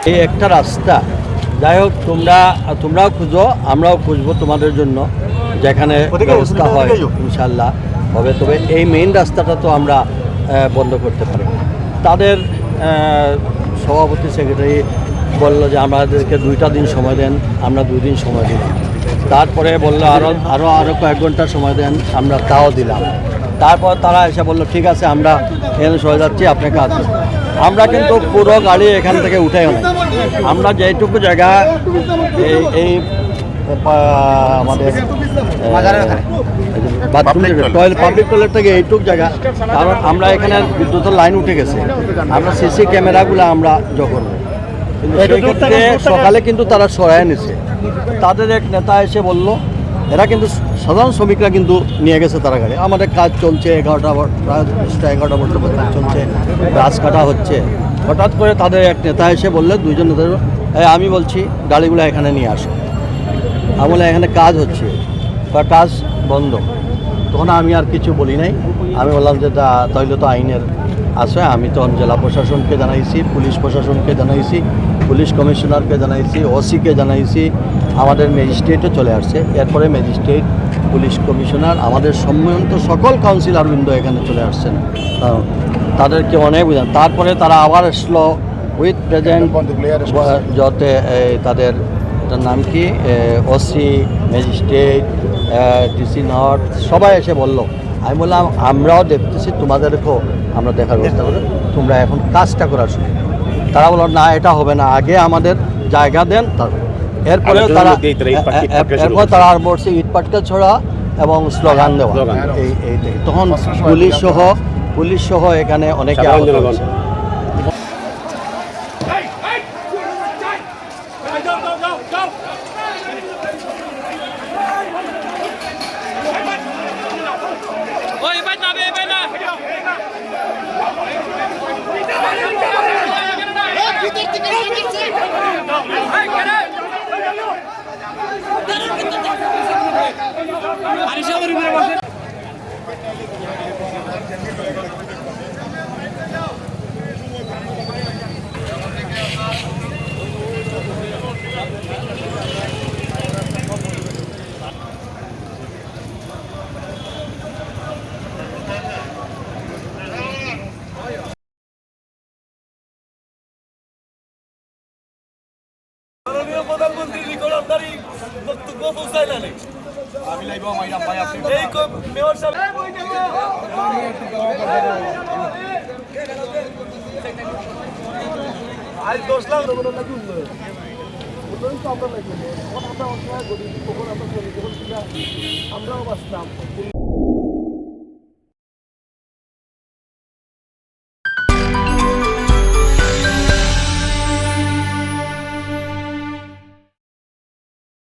এই একটা রাস্তা, যাই হোক তোমরাও খুঁজো, আমরাও খুঁজবো তোমাদের জন্য, যেখানে ব্যবস্থা হয় ইনশাল্লাহ হবে। তবে এই মেইন রাস্তাটা তো আমরা বন্ধ করতে পারি। তাদের সভাপতি সেক্রেটারি বললো যে আমাদেরকে 2টা দিন সময় দেন, আমরা 2 দিন সময় দিলাম। তারপরে বললো আরও কয়েক ঘন্টা সময় দেন, আমরা তাও দিলাম। তারপর তারা এসে বললো ঠিক আছে আমরা এখানে সরে যাচ্ছি, আপনি কাজ। আমরা কিন্তু পুরো গাড়ি এখান থেকে উঠেও নাই। আমরা যেটুকু জায়গা এই আমাদের পাবলিক টয়লেট থেকে এইটুকু জায়গা, কারণ আমরা এখানে বিদ্যুতের লাইন উঠে গেছে, আমরা সিসি ক্যামেরাগুলো আমরা যখন সকালে কিন্তু তারা সরাই নিছে। তাদের এক নেতা এসে বলল, এরা কিন্তু সাধারণ শ্রমিকরা কিন্তু নিয়ে গেছে তারা গাড়ি। আমাদের কাজ চলছে 11টা প্রায় 11টা পর্যন্ত কাজ চলছে, গাছ কাটা হচ্ছে। হঠাৎ করে তাদের এক নেতা এসে বললে, 2জন নেতা, আমি বলছি গাড়িগুলো এখানে নিয়ে আসো। আমি বলে এখানে কাজ হচ্ছে বা কাজ বন্ধ। তখন আমি আর কিছু বলি নাই। আমি বললাম যে তাইলে তো আইনের আছে। আমি তখন জেলা প্রশাসনকে জানাইছি, পুলিশ প্রশাসনকে জানাইছি, পুলিশ কমিশনারকে জানাইছি, ওসিকে জানাইছি, আমাদের ম্যাজিস্ট্রেটও চলে আসছে। এরপরে ম্যাজিস্ট্রেট, পুলিশ কমিশনার, আমাদের সম্মানিত সকল কাউন্সিলরবৃন্দ এখানে চলে আসছেন, কারণ তাদেরকে অনেক বুঝান। তারপরে তারা আবার আসলো উইথ প্রেজেন্ট, যাতে তাদের নাম কি, ওসি, ম্যাজিস্ট্রেট, ডিসি নর্থ সবাই এসে বললো। আমি বললাম আমরাও দেখতেছি, তোমাদেরকেও আমরা দেখার ব্যবস্থা করি, তোমরা এখন কাজটা করার শুরু। তারা বললো না এটা হবে না, আগে আমাদের জায়গা দেন। এরপরেও তারা আর বলছে ইট পাটকেল ছড়া এবং স্লোগান দেওয়া। এই তখন পুলিশ সহ এখানে অনেকে আহত হয়েছে। প্রধানমন্ত্রী রিকর্ডারি বক্তব্য পৌঁছাইলেন। আমি লাইব মাইরাম ভাই আপনি এই মেয়র সাহেব আজ 10 লাখ টাকা নাকি উন্নয়ন তো আমরা লাগবে আমরা অসহায় গরিব, তখন আমরা আমরাও বাঁচতাম।